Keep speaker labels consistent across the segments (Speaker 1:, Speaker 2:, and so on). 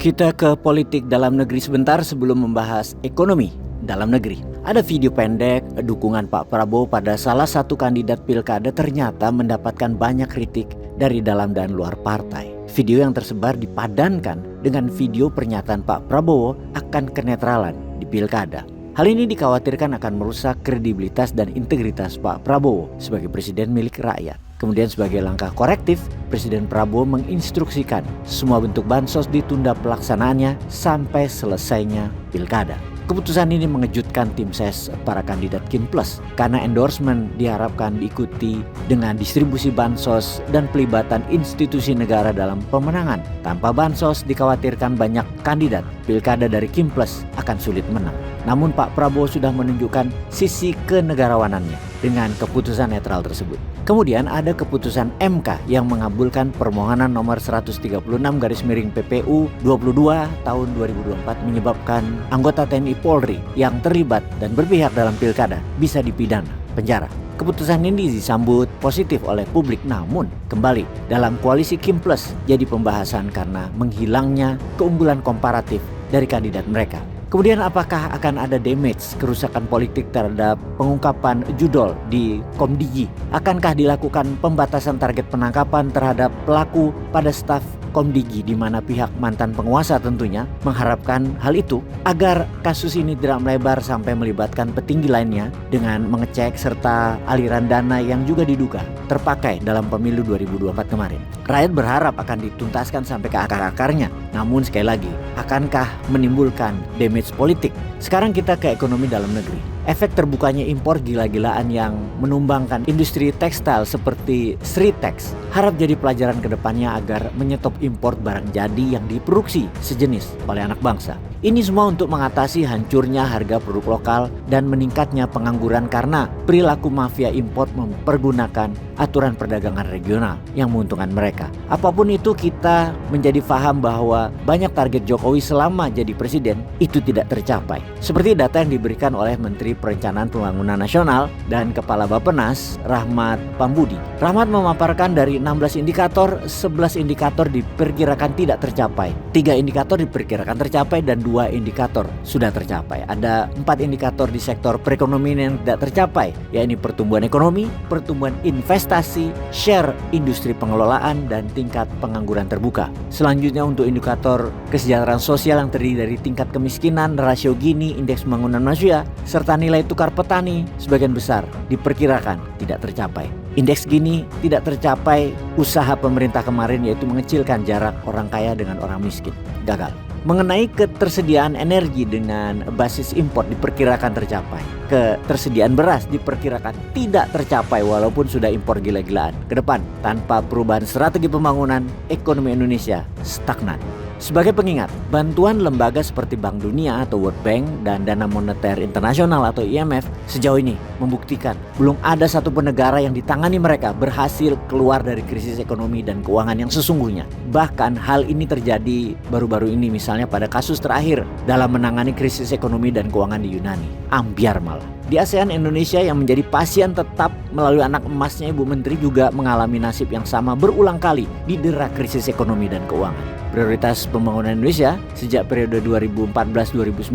Speaker 1: Kita ke politik dalam negeri sebentar sebelum membahas ekonomi dalam negeri. Ada video pendek dukungan Pak Prabowo pada salah satu kandidat pilkada ternyata mendapatkan banyak kritik dari dalam dan luar partai. Video yang tersebar dipadankan dengan video pernyataan Pak Prabowo akan kenetralan di pilkada. Hal ini dikhawatirkan akan merusak kredibilitas dan integritas Pak Prabowo sebagai presiden milik rakyat. Kemudian sebagai langkah korektif, Presiden Prabowo menginstruksikan semua bentuk bansos ditunda pelaksanaannya sampai selesainya pilkada. Keputusan ini mengejutkan tim ses para kandidat Kin Plus karena endorsement diharapkan diikuti dengan distribusi bansos dan pelibatan institusi negara dalam pemenangan. Tanpa bansos dikhawatirkan banyak kandidat pilkada dari Kin Plus akan sulit menang. Namun Pak Prabowo sudah menunjukkan sisi kenegarawanannya dengan keputusan netral tersebut. Kemudian ada keputusan MK yang mengabulkan permohonan nomor 136/PPU 22 tahun 2024 menyebabkan anggota TNI Polri yang terlibat dan berpihak dalam pilkada bisa dipidana penjara. Keputusan ini disambut positif oleh publik, namun kembali dalam koalisi Kin Plus jadi pembahasan karena menghilangnya keunggulan komparatif dari kandidat mereka. Kemudian apakah akan ada damage kerusakan politik terhadap pengungkapan judol di Komdigi? Akankah dilakukan pembatasan target penangkapan terhadap pelaku pada staf Komdigi, di mana pihak mantan penguasa tentunya mengharapkan hal itu agar kasus ini tidak melebar sampai melibatkan petinggi lainnya dengan mengecek serta aliran dana yang juga diduga terpakai dalam pemilu 2024 kemarin. Rakyat berharap akan dituntaskan sampai ke akar-akarnya. Namun sekali lagi, akankah menimbulkan damage politik? Sekarang kita ke ekonomi dalam negeri. Efek terbukanya impor gila-gilaan yang menumbangkan industri tekstil seperti Sritex harap jadi pelajaran ke depannya agar menyetop impor barang jadi yang diproduksi sejenis oleh anak bangsa. Ini semua untuk mengatasi hancurnya harga produk lokal dan meningkatnya pengangguran karena perilaku mafia impor mempergunakan aturan perdagangan regional yang menguntungkan mereka. Apapun itu, kita menjadi paham bahwa banyak target Jokowi selama jadi presiden itu tidak tercapai. Seperti data yang diberikan oleh Menteri Perencanaan Pembangunan Nasional dan Kepala Bappenas Rahmat Pambudi. Rahmat memaparkan dari 16 indikator, 11 indikator diperkirakan tidak tercapai. 3 indikator diperkirakan tercapai dan 2 indikator sudah tercapai. Ada 4 indikator di sektor perekonomian yang tidak tercapai, yaitu pertumbuhan ekonomi, pertumbuhan investasi, share industri pengelolaan, dan tingkat pengangguran terbuka. Selanjutnya untuk indikator kesejahteraan sosial yang terdiri dari tingkat kemiskinan, rasio Gini, indeks pembangunan manusia, serta nilai tukar petani sebagian besar diperkirakan tidak tercapai. Indeks Gini tidak tercapai, usaha pemerintah kemarin yaitu mengecilkan jarak orang kaya dengan orang miskin gagal. Mengenai ketersediaan energi dengan basis impor diperkirakan tercapai. Ketersediaan beras diperkirakan tidak tercapai walaupun sudah impor gila-gilaan. Kedepan, tanpa perubahan strategi pembangunan, ekonomi Indonesia stagnan. Sebagai pengingat, bantuan lembaga seperti Bank Dunia atau World Bank dan Dana Moneter Internasional atau IMF sejauh ini membuktikan belum ada satupun negara yang ditangani mereka berhasil keluar dari krisis ekonomi dan keuangan yang sesungguhnya. Bahkan hal ini terjadi baru-baru ini, misalnya pada kasus terakhir dalam menangani krisis ekonomi dan keuangan di Yunani. Ambyar malah. Di ASEAN, Indonesia yang menjadi pasien tetap melalui anak emasnya Ibu Menteri juga mengalami nasib yang sama berulang kali didera krisis ekonomi dan keuangan. Prioritas pembangunan Indonesia sejak periode 2014-2019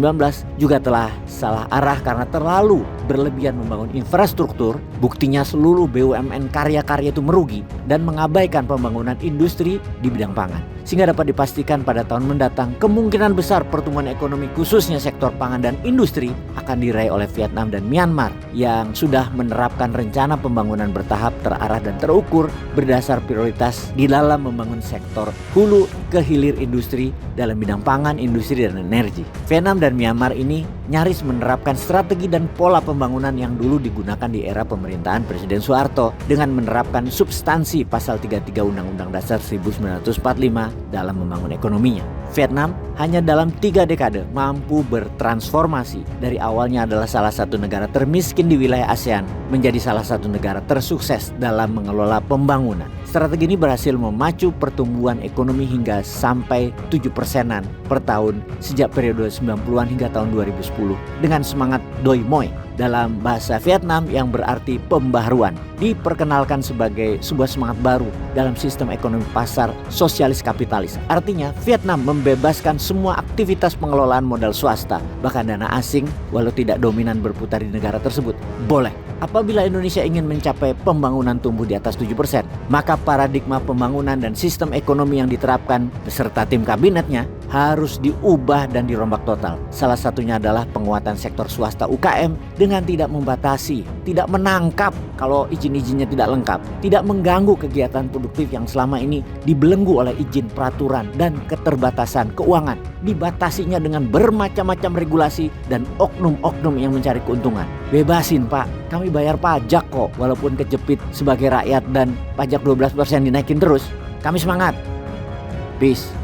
Speaker 1: juga telah salah arah karena terlalu berlebihan membangun infrastruktur. Buktinya seluruh BUMN karya-karya itu merugi dan mengabaikan pembangunan industri di bidang pangan. Sehingga dapat dipastikan pada tahun mendatang kemungkinan besar pertumbuhan ekonomi khususnya sektor pangan dan industri akan diraih oleh Vietnam dan Myanmar yang sudah menerapkan rencana pembangunan bertahap, terarah dan terukur berdasar prioritas di dalam membangun sektor hulu ke hilir industri dalam bidang pangan, industri dan energi. Vietnam dan Myanmar ini nyaris menerapkan strategi dan pola pembangunan yang dulu digunakan di era pemerintahan Presiden Soeharto dengan menerapkan substansi pasal 33 Undang-Undang Dasar 1945 dalam membangun ekonominya. Vietnam hanya dalam 3 dekade mampu bertransformasi dari awalnya adalah salah satu negara termiskin di wilayah ASEAN menjadi salah satu negara tersukses dalam mengelola pembangunan. Strategi ini berhasil memacu pertumbuhan ekonomi hingga sampai 7%-an per tahun sejak periode 90-an hingga tahun 2010 dengan semangat Doi Moi dalam bahasa Vietnam yang berarti pembaharuan, diperkenalkan sebagai sebuah semangat baru dalam sistem ekonomi pasar sosialis kapitalis. Artinya Vietnam membebaskan semua aktivitas pengelolaan modal swasta, bahkan dana asing walau tidak dominan berputar di negara tersebut boleh. Apabila Indonesia ingin mencapai pembangunan tumbuh di atas 7%, maka paradigma pembangunan dan sistem ekonomi yang diterapkan beserta tim kabinetnya harus diubah dan dirombak total. Salah satunya adalah penguatan sektor swasta UKM dengan tidak membatasi, tidak menangkap kalau izin-izinnya tidak lengkap, tidak mengganggu kegiatan produktif yang selama ini dibelenggu oleh izin, peraturan, dan keterbatasan keuangan. Dibatasinya dengan bermacam-macam regulasi dan oknum-oknum yang mencari keuntungan. Bebasin Pak, kami bayar pajak kok walaupun kejepit sebagai rakyat dan pajak 12% dinaikin terus. Kami semangat. Peace.